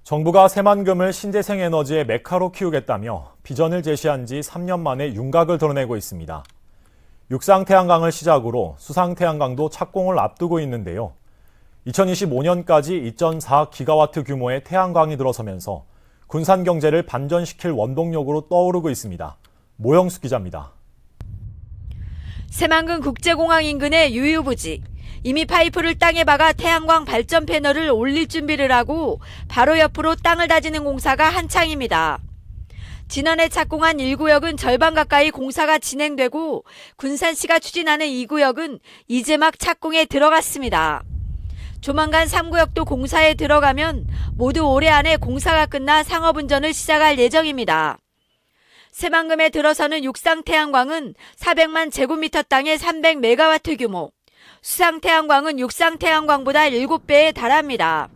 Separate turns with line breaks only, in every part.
정부가 새만금을 신재생 에너지의 메카로 키우겠다며 비전을 제시한 지 3년 만에 윤곽을 드러내고 있습니다. 육상태양광을 시작으로 수상태양광도 착공을 앞두고 있는데요. 2025년까지 2.4기가와트 규모의 태양광이 들어서면서 군산 경제를 반전시킬 원동력으로 떠오르고 있습니다. 모영숙 기자입니다.
새만금 국제공항 인근의 유유부지. 이미 파이프를 땅에 박아 태양광 발전 패널을 올릴 준비를 하고 바로 옆으로 땅을 다지는 공사가 한창입니다. 지난해 착공한 1구역은 절반 가까이 공사가 진행되고 군산시가 추진하는 2구역은 이제 막 착공에 들어갔습니다. 조만간 3구역도 공사에 들어가면 모두 올해 안에 공사가 끝나 상업운전을 시작할 예정입니다. 새만금에 들어서는 육상태양광은 400만 제곱미터 땅에 300메가와트 규모, 수상태양광은 육상태양광보다 7배에 달합니다.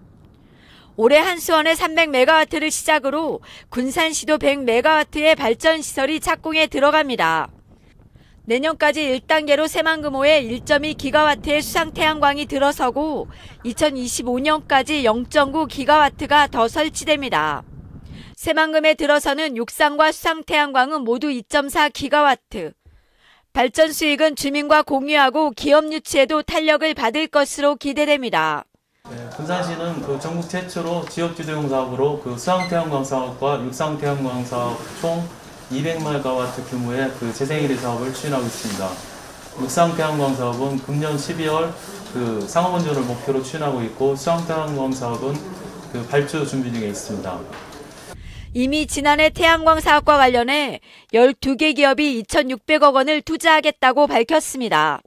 올해 한수원에 300메가와트를 시작으로 군산시도 100메가와트의 발전시설이 착공에 들어갑니다. 내년까지 1단계로 새만금호에 1.2기가와트의 수상태양광이 들어서고 2025년까지 0.9기가와트가 더 설치됩니다. 새만금에 들어서는 육상과 수상태양광은 모두 2.4기가와트. 발전 수익은 주민과 공유하고 기업 유치에도 탄력을 받을 것으로 기대됩니다.
군산시는 전국 최초로 지역주도형 사업으로 수상태양광 사업과 육상태양광 사업 총 200메가와트 규모의 재생에너지 사업을 추진하고 있습니다. 육상태양광 사업은 금년 12월 상업운전을 목표로 추진하고 있고 수상태양광 사업은 발주 준비 중에 있습니다.
이미 지난해 태양광 사업과 관련해 12개 기업이 2,600억 원을 투자하겠다고 밝혔습니다.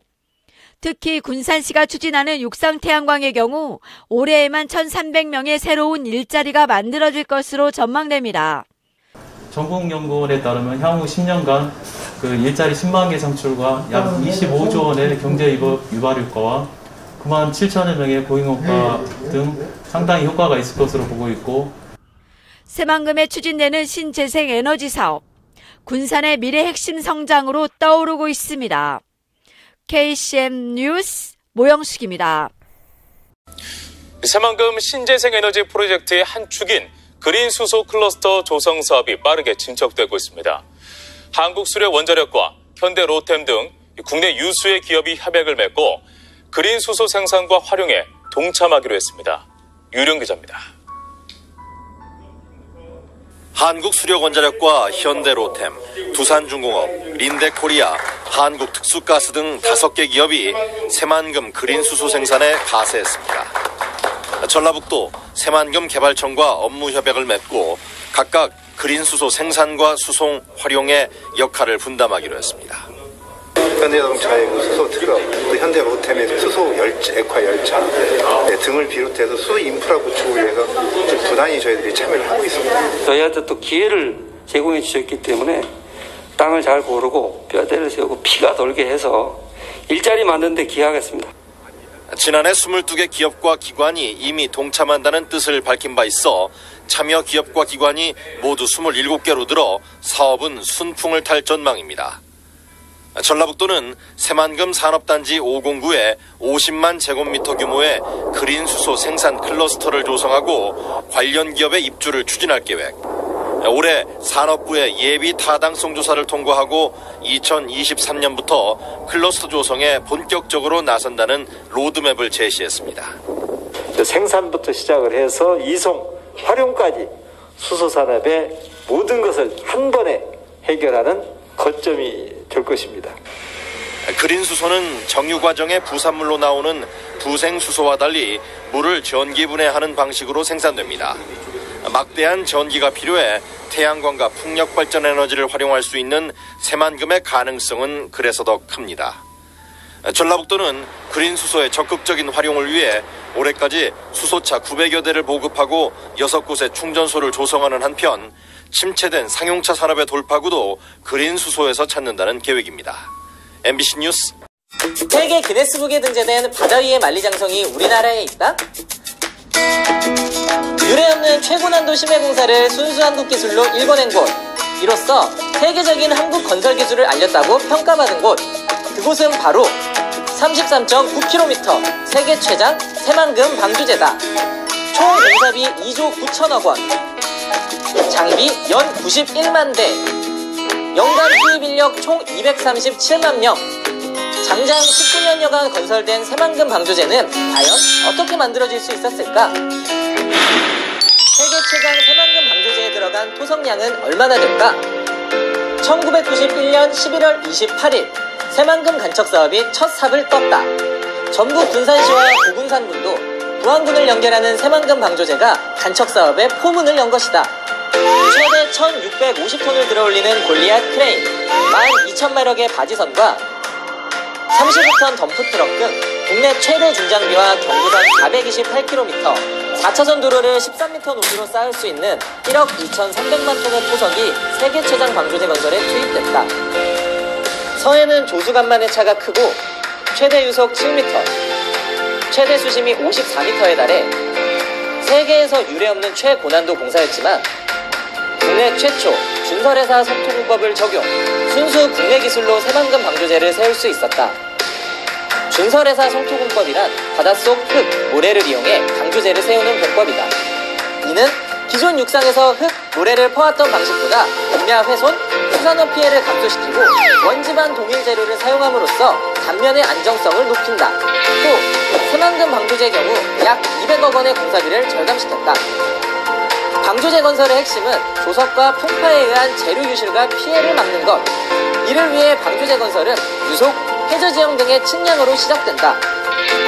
특히 군산시가 추진하는 육상태양광의 경우 올해에만 1,300명의 새로운 일자리가 만들어질 것으로 전망됩니다.
전국연구원에 따르면 향후 10년간 일자리 10만 개 창출과 약 25조 원의 경제 유발 효과와 9만 7천여 명의 고용효과 등 상당히 효과가 있을 것으로 보고 있고,
새만금에 추진되는 신재생 에너지 사업, 군산의 미래 핵심 성장으로 떠오르고 있습니다. KCM 뉴스 모영숙입니다.
새만금 신재생 에너지 프로젝트의 한 축인 그린 수소 클러스터 조성 사업이 빠르게 진척되고 있습니다. 한국수력원자력과 현대로템 등 국내 유수의 기업이 협약을 맺고 그린 수소 생산과 활용에 동참하기로 했습니다. 유령 기자입니다.
한국수력원자력과 현대로템, 두산중공업, 린데코리아, 한국특수가스 등 5개 기업이 새만금 그린수소 생산에 가세했습니다. 전라북도 새만금 개발청과 업무 협약을 맺고 각각 그린수소 생산과 수송, 활용의 역할을 분담하기로 했습니다.
현대자동차의 수소 트럭, 또 현대로템의 수소 액화 열차 등을 비롯해서 수소 인프라 구축을 위해서 부단히 저희들이 참여를 하고 있습니다.
저희한테 또 기회를 제공해 주셨기 때문에 땅을 잘 고르고 뼈대를 세우고 피가 돌게 해서 일자리 만드는 데 기여하겠습니다.
지난해 22개 기업과 기관이 이미 동참한다는 뜻을 밝힌 바 있어 참여 기업과 기관이 모두 27개로 늘어 사업은 순풍을 탈 전망입니다. 전라북도는 새만금 산업단지 509에 50만 제곱미터 규모의 그린수소 생산 클러스터를 조성하고 관련 기업의 입주를 추진할 계획. 올해 산업부의 예비 타당성 조사를 통과하고 2023년부터 클러스터 조성에 본격적으로 나선다는 로드맵을 제시했습니다.
생산부터 시작을 해서 이송, 활용까지 수소산업의 모든 것을 한 번에 해결하는 거점이 될 것입니다.
그린수소는 정유 과정의 부산물로 나오는 부생수소와 달리 물을 전기분해하는 방식으로 생산됩니다. 막대한 전기가 필요해 태양광과 풍력발전 에너지를 활용할 수 있는 새만금의 가능성은 그래서 더 큽니다. 전라북도는 그린수소의 적극적인 활용을 위해 올해까지 수소차 900여 대를 보급하고 6곳의 충전소를 조성하는 한편 침체된 상용차 산업의 돌파구도 그린수소에서 찾는다는 계획입니다. MBC 뉴스.
세계 기네스북에 등재된 바다 위의 만리장성이 우리나라에 있다? 유례없는 최고 난도 심해 공사를 순수 한국 기술로 일궈낸 곳. 이로써 세계적인 한국 건설 기술을 알렸다고 평가받은 곳. 그곳은 바로 33.9km 세계 최장 새만금 방주제다. 총 공사비 2조 9천억 원, 장비 연 91만 대, 연간 투입 인력 총 237만 명. 장장 19년여간 건설된 새만금 방조제는 과연 어떻게 만들어질 수 있었을까? 세계 최강 새만금 방조제에 들어간 토성량은 얼마나 될까? 1991년 11월 28일 새만금 간척 사업이 첫 삽을 떴다. 전북 군산시와 고군산군도 부안군을 연결하는 새만금 방조제가 간척 사업의 포문을 연 것이다. 최대 1650톤을 들어올리는 골리앗 크레인, 12,000마력의 바지선과 35톤 덤프트럭 등 국내 최대 중장비와 경부선 428km, 4차선 도로를 13m 높이로 쌓을 수 있는 1억 2,300만 톤의 토석이 세계 최장 방조제 건설에 투입됐다. 서해는 조수간만의 차가 크고 최대 유속 7m, 최대 수심이 54m에 달해 세계에서 유례없는 최고난도 공사였지만 국내 최초 준설회사 석토공법을 적용, 순수 국내 기술로 새만금 방조제를 세울 수 있었다. 준설회사 성토공법이란 바닷속 흙, 모래를 이용해 방조제를 세우는 공법이다. 이는 기존 육상에서 흙, 모래를 퍼왔던 방식보다 공야 훼손, 수산업 피해를 감소시키고 원지반 동일 재료를 사용함으로써 단면의 안정성을 높인다. 또 새만금 방조제 경우 약 200억 원의 공사비를 절감시켰다. 방조제 건설의 핵심은 조석과 풍파에 의한 재료 유실과 피해를 막는 것. 이를 위해 방조제 건설은 유속, 해저지형 등의 측량으로 시작된다.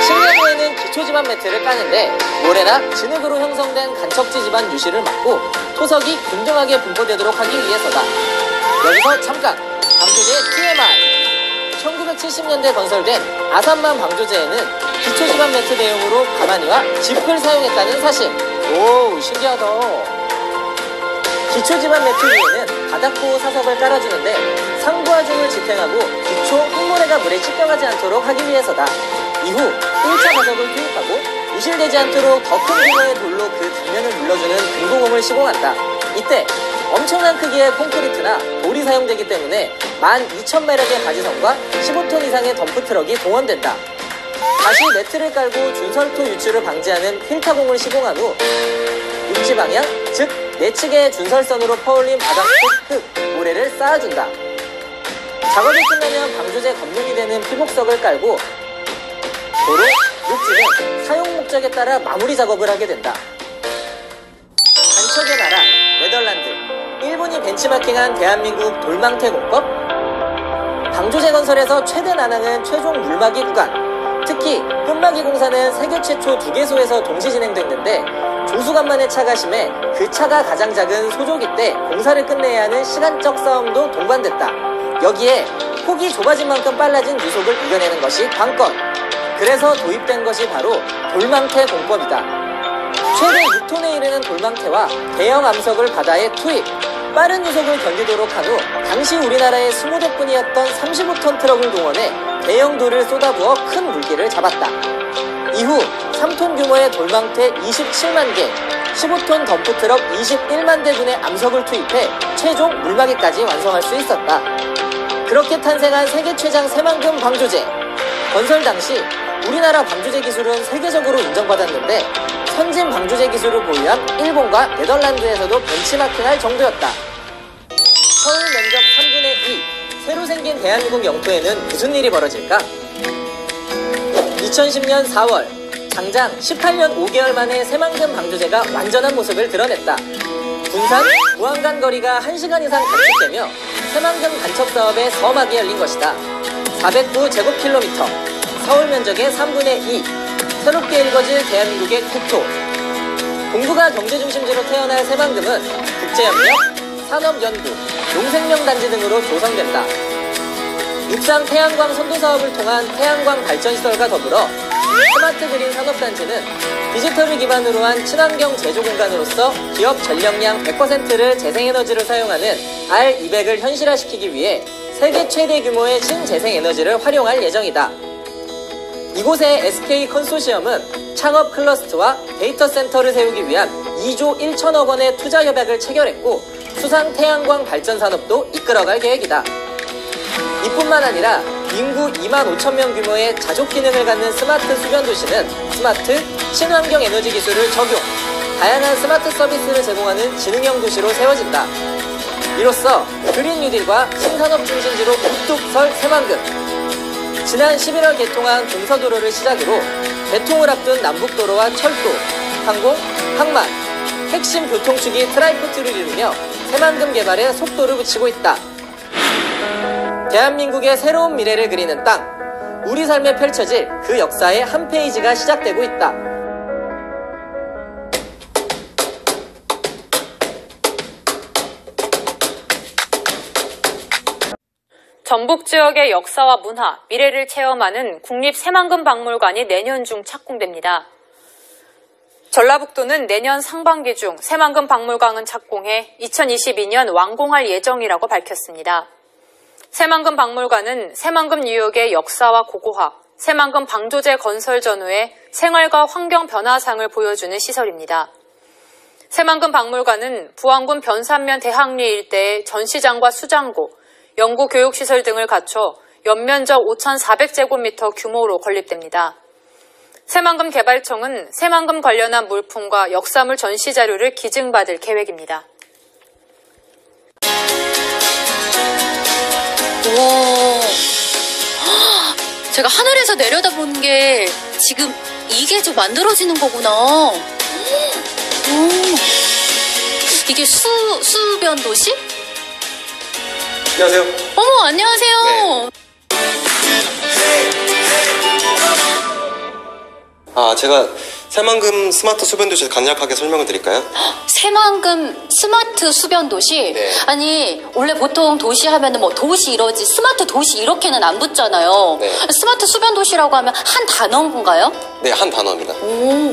측량 후에는 기초지반 매트를 까는데 모래나 진흙으로 형성된 간척지 지반 유실을 막고 토석이 균등하게 분포되도록 하기 위해서다. 여기서 잠깐! 방조제의 TMI! 1970년대 건설된 아산만 방조제에는 기초지반 매트 대용으로 가마니와 짚을 사용했다는 사실. 오, 신기하다. 기초지반 매트 위에는 바닥보호 사석을 깔아주는데 상부하 중을 지탱하고 기초 흙모래가 물에 찢겨가지 않도록 하기 위해서다. 이후 1차 가석을 투입하고 유실되지 않도록 더 큰 규모의 돌로 그 뒷면을 눌러주는 금고공을 시공한다. 이때 엄청난 크기의 콘크리트나 돌이 사용되기 때문에 12,000마력의 바지선과 15톤 이상의 덤프트럭이 동원된다. 다시 매트를 깔고 준설토 유출을 방지하는 필타공을 시공한 후 육지 방향, 즉 내측의 준설선으로 퍼올린 바닥 속 흙, 모래를 쌓아준다. 작업이 끝나면 방조제 검증이 되는 피복석을 깔고 도로, 육지는 사용 목적에 따라 마무리 작업을 하게 된다. 간척의 나라, 네덜란드. 일본이 벤치마킹한 대한민국 돌망태 공법. 방조제 건설에서 최대 난항은 최종 물막이 구간. 특히 끝막이 공사는 세계 최초 2개소에서 동시 진행됐는데 조수간만의 차가 심해 그 차가 가장 작은 소조기 때 공사를 끝내야 하는 시간적 싸움도 동반됐다. 여기에 폭이 좁아진 만큼 빨라진 유속을 이겨내는 것이 관건. 그래서 도입된 것이 바로 돌망태 공법이다. 최대 6톤에 이르는 돌망태와 대형 암석을 바다에 투입, 빠른 유속을 견디도록 한 후 당시 우리나라의 20대뿐이었던 35톤 트럭을 동원해 대형 돌을 쏟아부어 큰 물기를 잡았다. 이후 3톤 규모의 돌망태 27만 개, 15톤 덤프트럭 21만 대분의 암석을 투입해 최종 물막이까지 완성할 수 있었다. 그렇게 탄생한 세계 최장 새만금 방조제. 건설 당시 우리나라 방조제 기술은 세계적으로 인정받았는데 선진 방조제 기술을 보유한 일본과 네덜란드에서도 벤치마킹할 정도였다. 서울 면적 3분의 2, 새로 생긴 대한민국 영토에는 무슨 일이 벌어질까? 2010년 4월, 장장 18년 5개월 만에 새만금 방조제가 완전한 모습을 드러냈다. 군산, 부안 간 거리가 1시간 이상 단축되며 새만금 간척 사업의 서막이 열린 것이다. 409제곱킬로미터, 서울 면적의 3분의 2, 새롭게 일궈질 대한민국의 국토. 동북아 경제중심지로 태어날 새만금은 국제협력, 산업연구, 농생명단지 등으로 조성된다. 육상 태양광 선도사업을 통한 태양광 발전시설과 더불어 스마트 그린 산업단지는 디지털을 기반으로 한 친환경 제조 공간으로서 기업 전력량 100%를 재생에너지로 사용하는 R200을 현실화시키기 위해 세계 최대 규모의 신재생에너지를 활용할 예정이다. 이곳의 SK 컨소시엄은 창업 클러스터와 데이터 센터를 세우기 위한 2조 1천억 원의 투자 협약을 체결했고 수상 태양광 발전 산업도 이끌어갈 계획이다. 이뿐만 아니라 인구 2만 5천 명 규모의 자족 기능을 갖는 스마트 수변 도시는 스마트 친환경 에너지 기술을 적용, 다양한 스마트 서비스를 제공하는 지능형 도시로 세워진다. 이로써 그린 뉴딜과 신산업 중심지로 우뚝 설 새만금. 지난 11월 개통한 동서도로를 시작으로 개통을 앞둔 남북도로와 철도, 항공, 항만, 핵심 교통축이 트라이포트를 이루며 새만금 개발에 속도를 붙이고 있다. 대한민국의 새로운 미래를 그리는 땅. 우리 삶에 펼쳐질 그 역사의 한 페이지가 시작되고 있다.
전북 지역의 역사와 문화, 미래를 체험하는 국립새만금박물관이 내년 중 착공됩니다. 전라북도는 내년 상반기 중 새만금박물관을 착공해 2022년 완공할 예정이라고 밝혔습니다. 새만금박물관은 새만금 유역의 역사와 고고학, 새만금 방조제 건설 전후의 생활과 환경 변화상을 보여주는 시설입니다. 새만금박물관은 부안군 변산면 대학리 일대의 전시장과 수장고, 연구 교육시설 등을 갖춰 연면적 5,400제곱미터 규모로 건립됩니다. 새만금 개발청은 새만금 관련한 물품과 역사물 전시 자료를 기증받을 계획입니다.
우와, 제가 하늘에서 내려다보는 게 지금 이게 좀 만들어지는 거구나. 이게 수변도시?
안녕하세요.
어머, 안녕하세요.
네. 제가 새만금 스마트 수변도시 간략하게 설명을 드릴까요?
새만금 스마트 수변도시?
네.
아니, 원래 보통 도시 하면은 뭐 도시 이러지 스마트 도시 이렇게는 안 붙잖아요.
네.
스마트 수변도시라고 하면 한 단어인 건가요?
네, 한 단어입니다.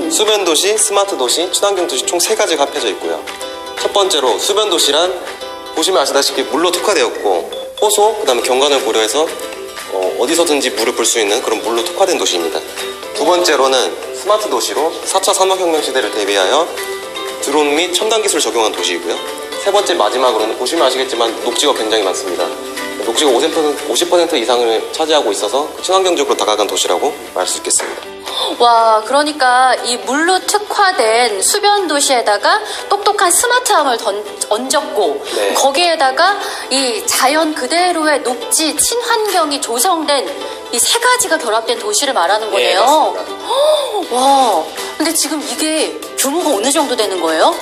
수변도시, 스마트도시, 친환경도시 총 3가지가 합해져 있고요. 첫 번째로 수변도시란 보시면 아시다시피 물로 특화되었고 호소, 그 다음에 경관을 고려해서 어디서든지 물을 볼 수 있는 그런 물로 특화된 도시입니다. 두 번째로는 스마트 도시로 4차 산업혁명 시대를 대비하여 드론 및 첨단 기술을 적용한 도시이고요. 세 번째 마지막으로는 보시면 아시겠지만 녹지가 굉장히 많습니다. 녹지가 50% 이상을 차지하고 있어서 친환경적으로 다가간 도시라고 말할 수 있겠습니다.
와, 그러니까 이 물로 특화된 수변 도시에다가 똑똑한 스마트함을 얹었고
네.
거기에다가 이 자연 그대로의 녹지 친환경이 조성된 이 3가지가 결합된 도시를 말하는 거네요.
네, 맞습니다.
와, 근데 지금 이게 규모가 어느 정도 되는 거예요?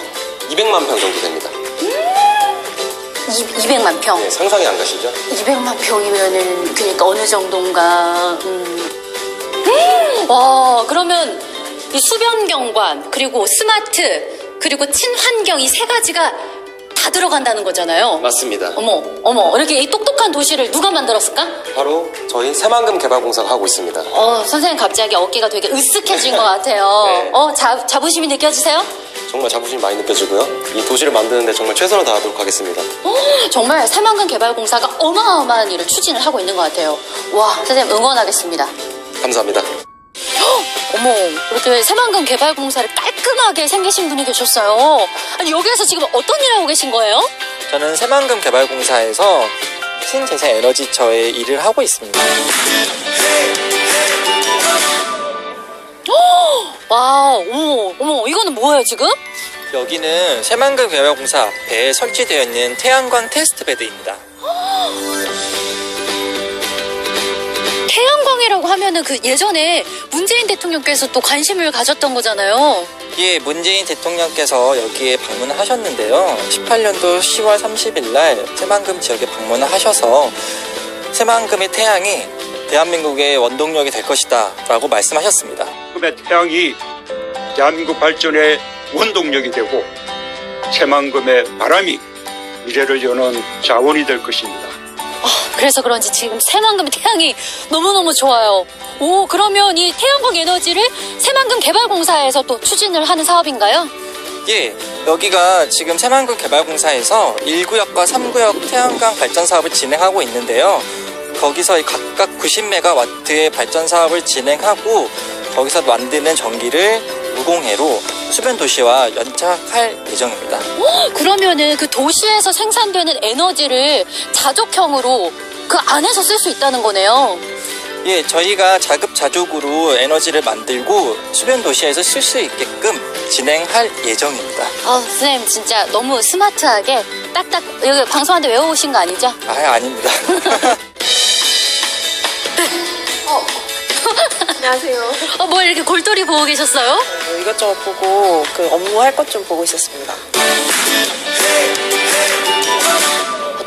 200만 평 정도 됩니다.
200만 평?
네, 상상이 안 가시죠?
200만 평이면은 그러니까 어느 정도인가. 와, 그러면 이 수변경관 그리고 스마트 그리고 친환경 이 3가지가 다 들어간다는 거잖아요.
맞습니다.
어머 이렇게 이 똑똑한 도시를 누가 만들었을까?
바로 저희 새만금 개발공사가 하고 있습니다.
선생님 갑자기 어깨가 되게 으쓱해진 것 같아요.
네.
자부심이 느껴지세요?
정말 자부심이 많이 느껴지고요. 이 도시를 만드는데 정말 최선을 다하도록 하겠습니다.
정말 새만금 개발공사가 어마어마한 일을 추진을 하고 있는 것 같아요. 와, 선생님 응원하겠습니다.
감사합니다.
어머, 이렇게 새만금 개발공사를 깔끔하게 생기신 분이 계셨어요. 아니, 여기에서 지금 어떤 일 하고 계신 거예요?
저는 새만금 개발공사에서 신재생 에너지처의 일을 하고 있습니다.
와, 어머, 이거는 뭐예요, 지금?
여기는 새만금 개발공사 앞에 설치되어 있는 태양광 테스트 베드입니다.
태양광이라고 하면은 그 예전에 문재인 대통령께서 또 관심을 가졌던 거잖아요.
예, 문재인 대통령께서 여기에 방문을 하셨는데요. 18년도 10월 30일 날 새만금 지역에 방문을 하셔서 새만금의 태양이 대한민국의 원동력이 될 것이다 라고 말씀하셨습니다.
새만금의 태양이 대한민국 발전의 원동력이 되고 새만금의 바람이 미래를 여는 자원이 될 것입니다.
그래서 그런지 지금 새만금 태양이 너무너무 좋아요. 오, 그러면 이 태양광 에너지를 새만금 개발공사에서 또 추진을 하는 사업인가요?
예, 여기가 지금 새만금 개발공사에서 1구역과 3구역 태양광 발전 사업을 진행하고 있는데요. 거기서 각각 90메가와트의 발전 사업을 진행하고 거기서 만드는 전기를 무공해로 수변 도시와 연착할 예정입니다.
그러면은 그 도시에서 생산되는 에너지를 자족형으로 그 안에서 쓸 수 있다는 거네요.
예, 저희가 자급자족으로 에너지를 만들고 수변 도시에서 쓸 수 있게끔 진행할 예정입니다.
선생님 진짜 너무 스마트하게 딱딱 여기 방송하는데 외워오신 거 아니죠?
아닙니다.
안녕하세요.
뭘 이렇게 골똘히 보고 계셨어요?
이것저것 보고 업무할 것 좀 보고 있었습니다.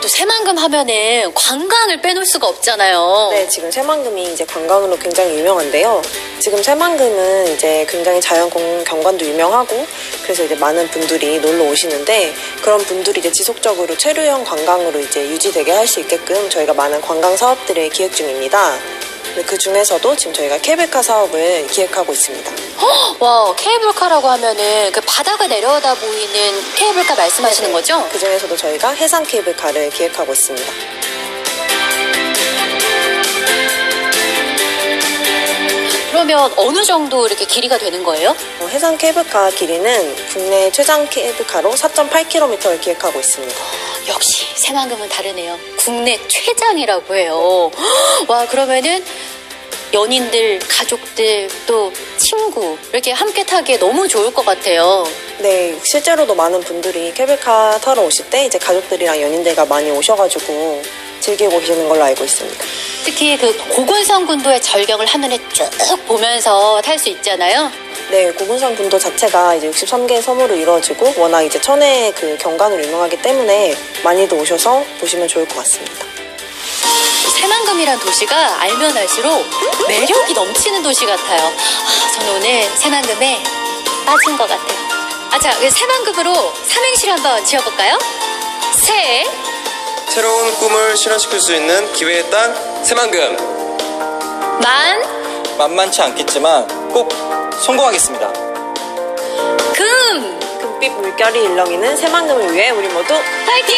또 새만금 하면은 관광을 빼놓을 수가 없잖아요.
네, 지금 새만금이 이제 관광으로 굉장히 유명한데요. 지금 새만금은 이제 굉장히 자연 경관도 유명하고 그래서 이제 많은 분들이 놀러 오시는데 그런 분들이 이제 지속적으로 체류형 관광으로 이제 유지되게 할 수 있게끔 저희가 많은 관광 사업들을 기획 중입니다. 그 중에서도 지금 저희가 케이블카 사업을 기획하고 있습니다.
와, 케이블카라고 하면은 그 바다가 내려다 보이는 케이블카 말씀하시는 거죠?
그 중에서도 저희가 해상 케이블카를 기획하고 있습니다.
그러면 어느 정도 이렇게 길이가 되는 거예요?
해상 케이블카 길이는 국내 최장 케이블카로 4.8km를 기획하고 있습니다.
역시 새만금은 다르네요. 국내 최장이라고 해요. 와, 그러면은 연인들, 가족들, 또 친구 이렇게 함께 타기에 너무 좋을 것 같아요.
네, 실제로도 많은 분들이 케이블카 타러 오실 때 이제 가족들이랑 연인들과 많이 오셔가지고 즐기고 계시는 걸로 알고 있습니다.
특히 그 고군산 군도의 절경을 한눈에 쭉 보면서 탈 수 있잖아요.
네, 고군산 군도 자체가 이제 63개의 섬으로 이루어지고 워낙 이제 천혜의 그 경관으로 유명하기 때문에 많이들 오셔서 보시면 좋을 것 같습니다.
새만금이란 도시가 알면 알수록 매력이 넘치는 도시 같아요. 저는 오늘 새만금에 빠진 것 같아요. 자, 새만금으로 삼행시를 한번 지어볼까요?
새로운 꿈을 실현시킬 수 있는 기회의 땅 새만금.
만만치 않겠지만 꼭 성공하겠습니다.
금빛 물결이 일렁이는 새만금을 위해 우리 모두
파이팅!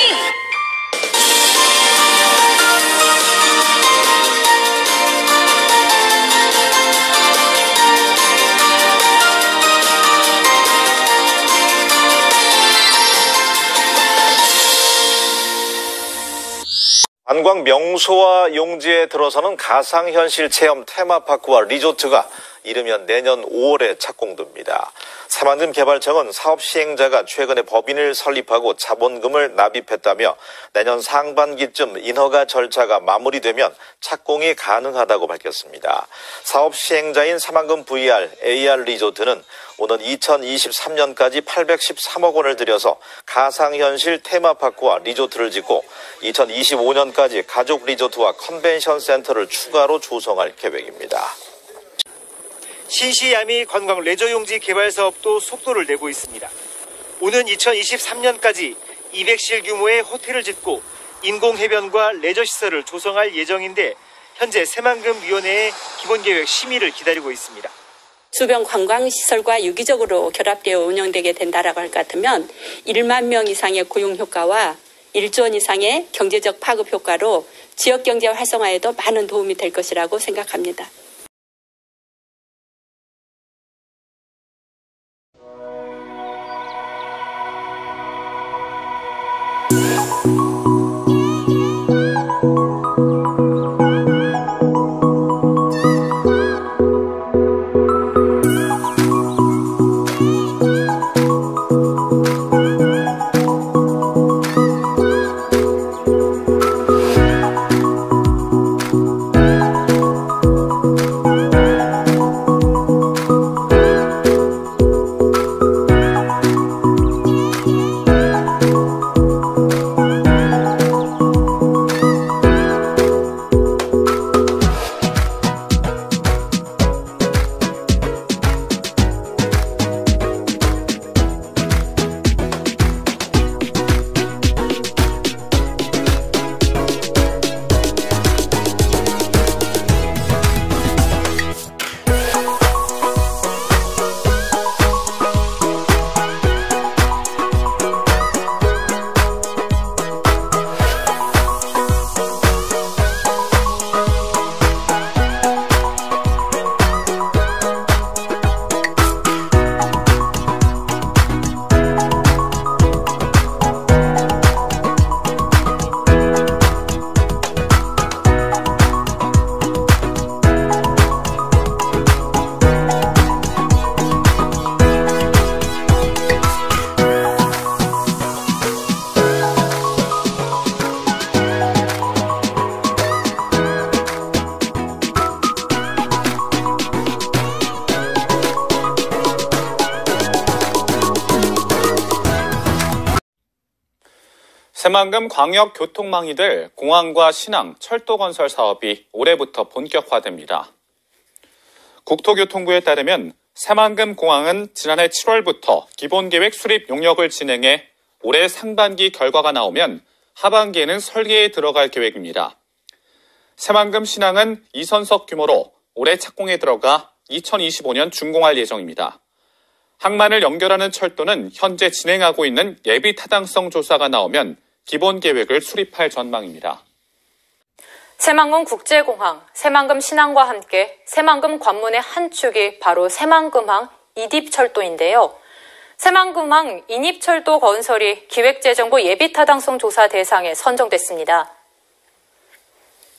관광 명소와 용지에 들어서는 가상현실 체험 테마파크와 리조트가 이르면 내년 5월에 착공됩니다. 새만금 개발청은 사업 시행자가 최근에 법인을 설립하고 자본금을 납입했다며 내년 상반기쯤 인허가 절차가 마무리되면 착공이 가능하다고 밝혔습니다. 사업 시행자인 새만금 VR, AR 리조트는 오는 2023년까지 813억 원을 들여서 가상현실 테마파크와 리조트를 짓고 2025년까지 가족 리조트와 컨벤션 센터를 추가로 조성할 계획입니다.
신시야미 관광 레저용지 개발 사업도 속도를 내고 있습니다. 오는 2023년까지 200실 규모의 호텔을 짓고 인공해변과 레저시설을 조성할 예정인데 현재 새만금위원회의 기본계획 심의를 기다리고 있습니다.
주변 관광시설과 유기적으로 결합되어 운영되게 된다라고 할 것 같으면 1만 명 이상의 고용 효과와 1조 원 이상의 경제적 파급 효과로 지역경제 활성화에도 많은 도움이 될 것이라고 생각합니다.
새만금 광역 교통망이 될 공항과 신항, 철도 건설 사업이 올해부터 본격화됩니다. 국토교통부에 따르면 새만금 공항은 지난해 7월부터 기본계획 수립 용역을 진행해 올해 상반기 결과가 나오면 하반기에는 설계에 들어갈 계획입니다. 새만금 신항은 2선석 규모로 올해 착공에 들어가 2025년 준공할 예정입니다. 항만을 연결하는 철도는 현재 진행하고 있는 예비 타당성 조사가 나오면 기본 계획을 수립할 전망입니다.
새만금 국제공항, 새만금 신항과 함께 새만금 관문의 한 축이 바로 새만금항 이립철도인데요. 새만금항 인입철도 건설이 기획재정부 예비타당성 조사 대상에 선정됐습니다.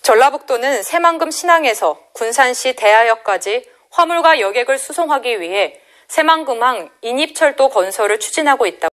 전라북도는 새만금 신항에서 군산시 대하역까지 화물과 여객을 수송하기 위해 새만금항 인입철도 건설을 추진하고 있다.